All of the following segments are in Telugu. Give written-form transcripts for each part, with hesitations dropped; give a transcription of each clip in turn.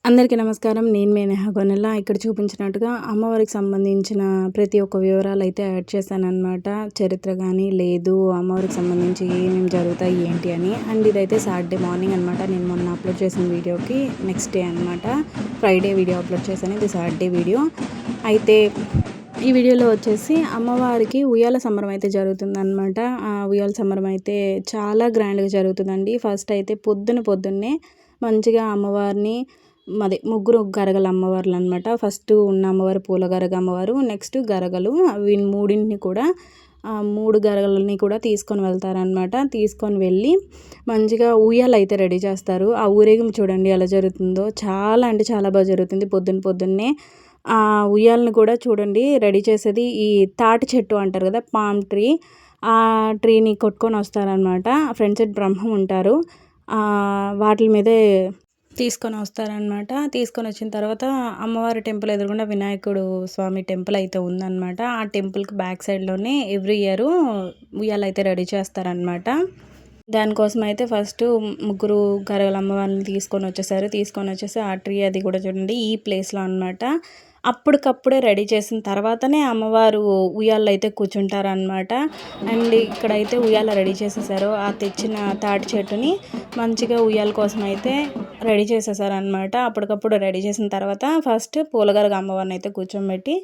అందరికీ నమస్కారం. నేను మీ నేహా గొనెల్ల. ఇక్కడ చూపించినట్టుగా అమ్మవారికి సంబంధించిన ప్రతి ఒక్క వివరాలైతే యాడ్ చేశాననమాట. చరిత్ర గానీ, లేదు అమ్మవారికి సంబంధించి ఏమేమి జరుగుతాయి, ఏంటి అని. అండ్ ఇదైతే సాటర్డే మార్నింగ్ అనమాట. నేను మొన్న అప్లోడ్ చేసిన వీడియోకి నెక్స్ట్ డే అనమాట. ఫ్రైడే వీడియో అప్లోడ్ చేశాను. ఇది సాటర్డే వీడియో. అయితే ఈ వీడియోలో వచ్చేసి అమ్మవారికి ఉయ్యాల సంబరం అయితే జరుగుతుందనమాట. ఆ ఉయ్యాల సంబరం అయితే చాలా గ్రాండ్‌గా జరుగుతుందండి. ఫస్ట్ అయితే పొద్దున్నే మంచిగా అమ్మవారిని ముగ్గురు గరగల అమ్మవార్లు అనమాట. ఫస్ట్ ఉన్న అమ్మవారు పూల గరగ అమ్మవారు, నెక్స్ట్ గరగలు. అవి మూడింటిని కూడా 3 గరగలని కూడా తీసుకొని వెళ్తారనమాట. తీసుకొని వెళ్ళి మంచిగా ఉయ్యాల అయితే రెడీ చేస్తారు. ఆ ఊరేగింపు చూడండి ఎలా జరుగుతుందో. చాలా అంటే చాలా బాగా జరుగుతుంది. పొద్దున్నే ఆ ఉయ్యాలను కూడా చూడండి రెడీ చేసేది ఈ తాటి చెట్టు అంటారు కదా, పామ్ ట్రీ. ఆ ట్రీని కొట్టుకొని వస్తారనమాట. ఫ్రంట్ సైడ్ బ్రహ్మం ఉంటారు. వాటి మీదే తీసుకొని వస్తారనమాట. తీసుకొని వచ్చిన తర్వాత అమ్మవారి టెంపుల్ ఎదురుగుండా వినాయకుడు స్వామి టెంపుల్ అయితే ఉందన్నమాట. ఆ టెంపుల్కి బ్యాక్ సైడ్లోనే ఎవ్రీ ఇయర్ ఉయ్యాలైతే రెడీ చేస్తారనమాట. దానికోసం అయితే ఫస్ట్ ముగ్గురు గరగల అమ్మవారిని తీసుకొని వచ్చేసి ఆ ట్రీ అది కూడా చూడండి ఈ ప్లేస్లో అనమాట. అప్పటికప్పుడే రెడీ చేసిన తర్వాతనే అమ్మవారు ఉయ్యాల్లో అయితే కూర్చుంటారనమాట. అండ్ ఇక్కడైతే ఉయ్యాల రెడీ చేసేసారు. ఆ తెచ్చిన తాటి చెట్టుని మంచిగా ఉయ్యాల కోసం అయితే రెడీ చేసేసారనమాట. అప్పటికప్పుడు రెడీ చేసిన తర్వాత ఫస్ట్ పూలగరగ అమ్మవారిని అయితే కూర్చోబెట్టి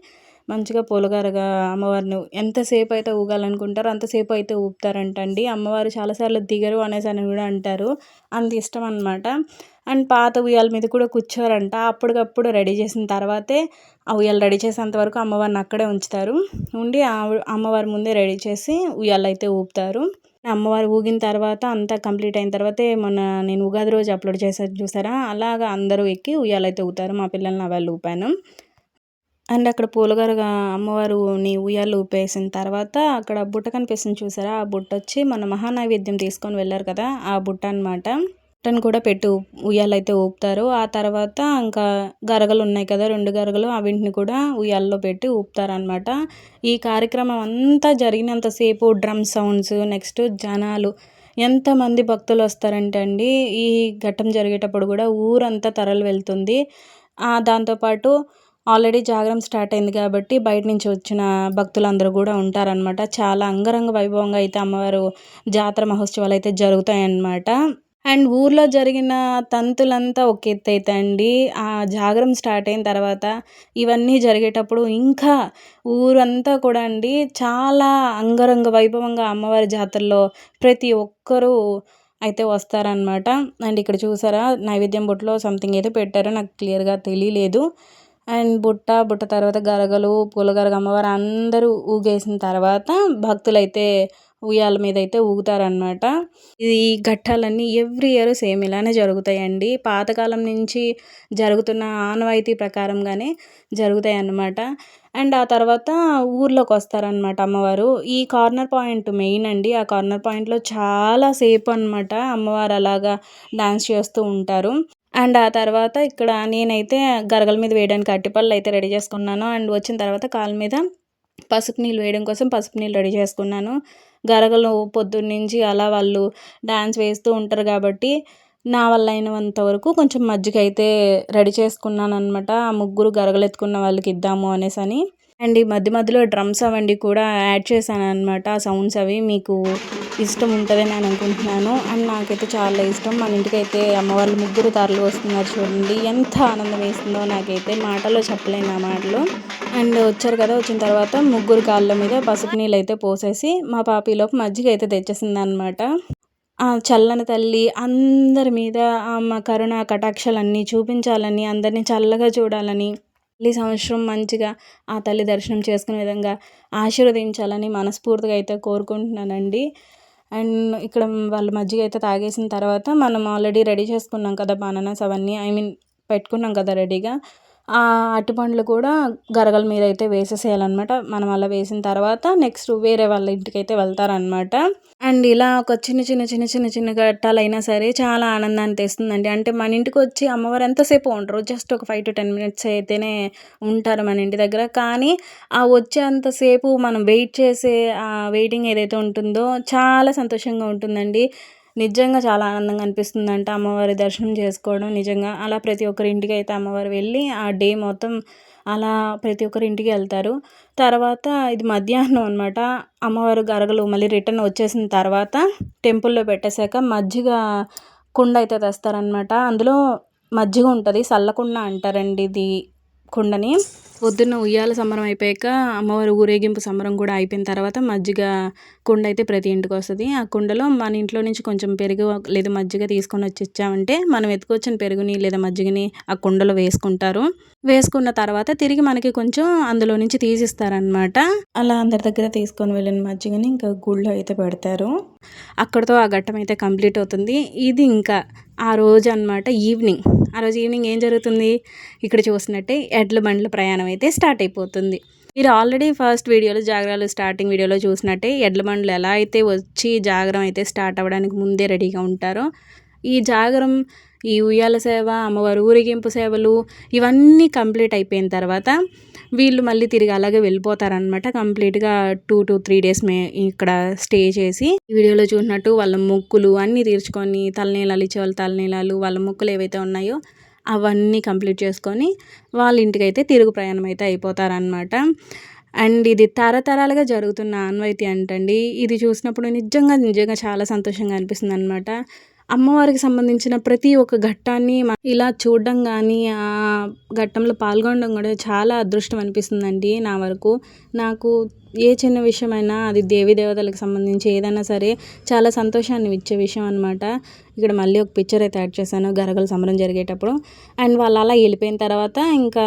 మంచిగా పూలగరగ అమ్మవారిని ఎంతసేపు అయితే ఊగాలనుకుంటారో అంతసేపు అయితే ఊపుతారంటండి. అమ్మవారు చాలాసార్లు దిగరు అని కూడా అంటారు. అంత ఇష్టం అనమాట. అండ్ పాత ఉయ్యాల మీద కూడా కూర్చోరంట. అప్పటికప్పుడు రెడీ చేసిన తర్వాతే ఆ ఉయ్యాల రెడీ చేసేంత వరకు అమ్మవారిని అక్కడే ఉంచుతారు. ఉండి అమ్మవారి ముందే రెడీ చేసి ఉయ్యాలైతే ఊపుతారు. అమ్మవారు ఊగిన తర్వాత అంతా కంప్లీట్ అయిన తర్వాతే మొన్న నేను ఉగాది రోజు అప్లోడ్ చేశాను చూసారా, అలాగా అందరూ ఎక్కి ఉయ్యాలైతే ఊగుతారు. మా పిల్లల్ని వాళ్ళు ఊపాను. అండ్ అక్కడ పూలగరగా అమ్మవారుని ఉయ్యాలు ఊపేసిన తర్వాత అక్కడ బుట్ట కనిపిస్తుంది చూసారా, ఆ బుట్ట వచ్చి మన మహానైవేద్యం తీసుకొని వెళ్ళారు కదా, ఆ బుట్ట అనమాట. బుట్టను కూడా పెట్టి ఉయ్యాలైతే ఊపుతారు. ఆ తర్వాత ఇంకా గరగలు ఉన్నాయి కదా, 2 గరగలు, అవింటిని కూడా ఉయ్యాల్లో పెట్టి ఊపుతారనమాట. ఈ కార్యక్రమం అంతా జరిగినంతసేపు డ్రమ్ సౌండ్స్, నెక్స్ట్ జనాలు ఎంతమంది భక్తులు వస్తారంటే అండి, ఈ ఘట్టం జరిగేటప్పుడు కూడా ఊరంతా తరలి వెళ్తుంది. దాంతోపాటు ఆల్రెడీ జాగరం స్టార్ట్ అయింది కాబట్టి బయట నుంచి వచ్చిన భక్తులందరూ కూడా ఉంటారనమాట. చాలా అంగరంగ వైభవంగా అయితే అమ్మవారు జాతర మహోత్సవాలు అయితే జరుగుతాయన్నమాట. అండ్ ఊర్లో జరిగిన తంతులంతా ఒక ఎత్తు అయితే అండి, ఆ జాగరం స్టార్ట్ అయిన తర్వాత ఇవన్నీ జరిగేటప్పుడు ఇంకా ఊరంతా కూడా అండి చాలా అంగరంగ వైభవంగా అమ్మవారి జాతరలో ప్రతి ఒక్కరూ అయితే వస్తారనమాట. అండ్ ఇక్కడ చూసారా నైవేద్యం బుట్టలో సంథింగ్ ఏదో పెట్టారో నాకు క్లియర్గా తెలియలేదు. అండ్ బుట్ట తర్వాత గరగలు, పూలగరగ అమ్మవారు అందరూ ఊగేసిన తర్వాత భక్తులైతే ఉయ్యాల మీద అయితే ఊగుతారనమాట. ఈ ఘట్టాలన్నీ ఎవ్రీ ఇయర్ సేమ్ ఇలానే జరుగుతాయండి. పాతకాలం నుంచి జరుగుతున్న ఆనవాయితీ ప్రకారంగానే జరుగుతాయి అన్నమాట. అండ్ ఆ తర్వాత ఊర్లోకి వస్తారనమాట అమ్మవారు. ఈ కార్నర్ పాయింట్ మెయిన్ అండి. ఆ కార్నర్ పాయింట్లో చాలా సేపు అనమాట అమ్మవారు అలాగా డాన్స్ చేస్తూ ఉంటారు. అండ్ ఆ తర్వాత ఇక్కడ నేనైతే గరగల మీద వేయడానికి అరటిపళ్ళు అయితే రెడీ చేసుకున్నాను. అండ్ వచ్చిన తర్వాత కాళ్ళ మీద పసుపు నీళ్ళు వేయడం కోసం పసుపు నీళ్ళు రెడీ చేసుకున్నాను. గరగలు పొద్దున్నుంచి అలా వాళ్ళు డాన్స్ వేస్తూ ఉంటారు కాబట్టి నా వల్ల అయినంత వరకు కొంచెం మజ్జిగ అయితే రెడీ చేసుకున్నాననమాట. ఆ ముగ్గురు గరగలు ఎత్తుకున్న వాళ్ళకి ఇద్దాము అనేసని. అండ్ ఈ మధ్యలో డ్రమ్స్ అవండి కూడా యాడ్ చేశాననమాట. ఆ సౌండ్స్ అవి మీకు ఇష్టం ఉంటుందని నేను అనుకుంటున్నాను. అండ్ నాకైతే చాలా ఇష్టం. మన ఇంటికైతే అమ్మవాళ్ళు ముగ్గురు తరలి వస్తున్నారు చూడండి, ఎంత ఆనందం వేస్తుందో నాకైతే మాటల్లో చెప్పలేను ఆ మాటలు. అండ్ వచ్చారు కదా, వచ్చిన తర్వాత ముగ్గురు కాళ్ళ మీద పసుపు నీళ్ళు అయితే పోసేసి మా పాపీలోపు మజ్జిగ అయితే తెచ్చేసిందనమాట. చల్లని తల్లి అందరి మీద అమ్మ కరుణ కటాక్షాలన్నీ చూపించాలని, అందరినీ చల్లగా చూడాలని, ఈ సంవత్సరం మంచిగా ఆ తల్లి దర్శనం చేసుకునే విధంగా ఆశీర్వదించాలని మనస్ఫూర్తిగా అయితే కోరుకుంటున్నానండి. అండ్ ఇక్కడ వాళ్ళు మజ్జిగ అయితే తాగేసిన తర్వాత మనం ఆల్రెడీ రెడీ చేసుకున్నాం కదా బనానాస్ అవన్నీ, పెట్టుకున్నాం కదా రెడీగా. ఆ అరటిపండ్లు కూడా గరగల మీద అయితే వేసేసేయాలన్నమాట. మనం అలా వేసిన తర్వాత నెక్స్ట్ వేరే వాళ్ళ ఇంటికైతే వెళ్తారనమాట. అండ్ ఇలా ఒక చిన్న ఘట్టాలైనా సరే చాలా ఆనందాన్ని తెస్తుందండి. అంటే మన ఇంటికి వచ్చి అమ్మవారు ఎంతసేపు ఉండరు, జస్ట్ ఒక 5 to 10 minutes అయితేనే ఉంటారు మన ఇంటి దగ్గర. కానీ ఆ వచ్చేంతసేపు మనం వెయిట్ చేసే ఆ వెయిటింగ్ ఏదైతే ఉంటుందో చాలా సంతోషంగా ఉంటుందండి. నిజంగా చాలా ఆనందంగా అనిపిస్తుందంట అమ్మవారి దర్శనం చేసుకోవడం. నిజంగా అలా ప్రతి ఒక్కరి ఇంటికి అయితే అమ్మవారు వెళ్ళి ఆ డే మొత్తం అలా ప్రతి ఒక్కరి ఇంటికి వెళ్తారు. తర్వాత ఇది మధ్యాహ్నం అనమాట. అమ్మవారు గరగలు మళ్ళీ రిటర్న్ వచ్చేసిన తర్వాత టెంపుల్‌లో పెట్టేసాక మజ్జిగ కుండ అయితే తెస్తారనమాట. అందులో మజ్జిగ ఉంటది. సల్లకుండ అంటారండి ఇది కుండని. పొద్దున్న ఉయ్యాల సంబరం అయిపోయాక అమ్మవారి ఊరేగింపు సంబరం కూడా అయిపోయిన తర్వాత మజ్జిగ కుండ అయితే ప్రతి ఇంటికి వస్తుంది. ఆ కుండలో మన ఇంట్లో నుంచి కొంచెం పెరుగు లేదా మజ్జిగ తీసుకొని వచ్చి ఇచ్చామంటే మనం ఎత్తుకొచ్చిన పెరుగుని లేదా మజ్జిగని ఆ కుండలో వేసుకుంటారు. వేసుకున్న తర్వాత తిరిగి మనకి కొంచెం అందులో నుంచి తీసిస్తారనమాట. అలా అందరి దగ్గర తీసుకొని వెళ్ళిన మజ్జిగని ఇంకా గుళ్ళో అయితే పెడతారు. అక్కడితో ఆ ఘట్టం అయితే కంప్లీట్ అవుతుంది. ఇది ఇంకా ఆ రోజు అనమాట ఈవినింగ్. ఆ రోజు ఈవినింగ్ ఏం జరుగుతుంది, ఇక్కడ చూసినట్టే ఎడ్ల బండ్ల ప్రయాణం అయితే స్టార్ట్ అయిపోతుంది. మీరు ఆల్రెడీ ఫస్ట్ వీడియోలో జాగరాలు స్టార్టింగ్ వీడియోలో చూసినట్టే ఎడ్ల బండ్లు ఎలా అయితే వచ్చి జాగరం అయితే స్టార్ట్ అవ్వడానికి ముందే రెడీగా ఉంటారో, ఈ జాగరం, ఈ ఉయ్యాల సేవ, అమ్మవారి ఊరేగింపు సేవలు ఇవన్నీ కంప్లీట్ అయిపోయిన తర్వాత వీళ్ళు మళ్ళీ తిరిగి అలాగే వెళ్ళిపోతారనమాట. కంప్లీట్గా 2 to 3 days ఇక్కడ స్టే చేసి ఈ వీడియోలో చూసినట్టు వాళ్ళ మొక్కులు అన్నీ తీర్చుకొని తలనీలాలు ఇచ్చేవాళ్ళు తలనీలాలు, వాళ్ళ మొక్కులు ఏవైతే ఉన్నాయో అవన్నీ కంప్లీట్ చేసుకొని వాళ్ళ ఇంటికైతే తిరుగు ప్రయాణం అయితే అయిపోతారనమాట. అండ్ ఇది తరతరాలుగా జరుగుతున్న ఆనవాయితీ అంటండి. ఇది చూసినప్పుడు నిజంగా చాలా సంతోషంగా అనిపిస్తుంది అనమాట. అమ్మవారికి సంబంధించిన ప్రతి ఒక్క ఘట్టాన్ని ఇలా చూడడం కానీ ఆ ఘట్టంలో పాల్గొనడం కూడా చాలా అదృష్టం అనిపిస్తుందండి. నా వరకు నాకు ఏ చిన్న విషయమైనా అది దేవీ దేవతలకు సంబంధించి ఏదైనా సరే చాలా సంతోషాన్ని ఇచ్చే విషయం అనమాట. ఇక్కడ మళ్ళీ ఒక పిక్చర్ అయితే యాడ్ చేశాను గరగల సంబరం జరిగేటప్పుడు. అండ్ వాళ్ళు అలా వెళ్ళిపోయిన తర్వాత ఇంకా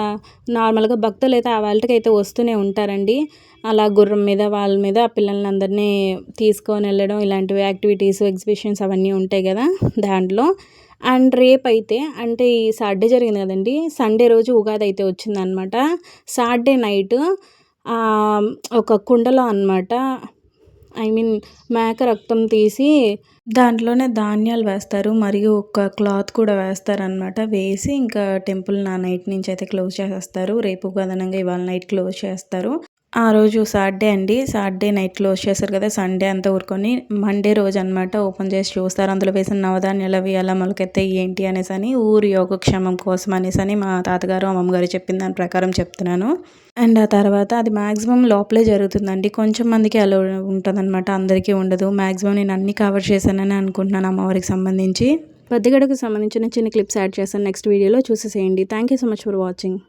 నార్మల్గా భక్తులు అయితే ఆ వాళ్ళకైతే వస్తూనే ఉంటారండి. అలా గుర్రం మీద వాళ్ళ మీద ఆ పిల్లల్ని అందరినీ తీసుకొని వెళ్ళడం ఇలాంటివి యాక్టివిటీస్ ఎగ్జిబిషన్స్ అవన్నీ ఉంటాయి కదా దాంట్లో. అండ్ రేపైతే అంటే ఈ సాటర్డే జరిగింది కదండి, సండే రోజు ఉగాది అయితే వచ్చిందనమాట. సాటర్డే నైట్ ఒక కుండలో అనమాట మేక రక్తం తీసి దాంట్లోనే ధాన్యాలు వేస్తారు మరియు ఒక క్లాత్ కూడా వేస్తారనమాట. వేసి ఇంకా టెంపుల్ నైట్ నుంచి అయితే క్లోజ్ చేసేస్తారు. రేపు అదనంగా ఇవాళ నైట్ క్లోజ్ చేస్తారు. ఆ రోజు సాటర్డే అండి. సాటర్డే నైట్ క్లోజ్ చేస్తారు కదా, సండే అంతా ఊరుకొని మండే రోజు అనమాట ఓపెన్ చేసి చూస్తారు. అందులో వేసిన నవధాన్యాలు అవి ఎలా మొలకెత్తాయి ఏంటి అనేసి అని ఊరి యోగక్షేమం కోసం అనేసి అని మా తాతగారు అమ్మమ్మగారు చెప్పిన దాని ప్రకారం చెప్తున్నాను. అండ్ ఆ తర్వాత అది మ్యాక్సిమం లోపలే జరుగుతుందండి. కొంచెం మందికి అలా ఉంటుందన్నమాట, అందరికీ ఉండదు. మ్యాక్సిమం నేను అన్నీ కవర్ చేశానని అనుకుంటున్నాను అమ్మవారికి సంబంధించి. పెద్దగడకు సంబంధించిన చిన్న క్లిప్స్ యాడ్ చేస్తాను నెక్స్ట్ వీడియోలో చూసేసేయండి. Thank you so much for watching.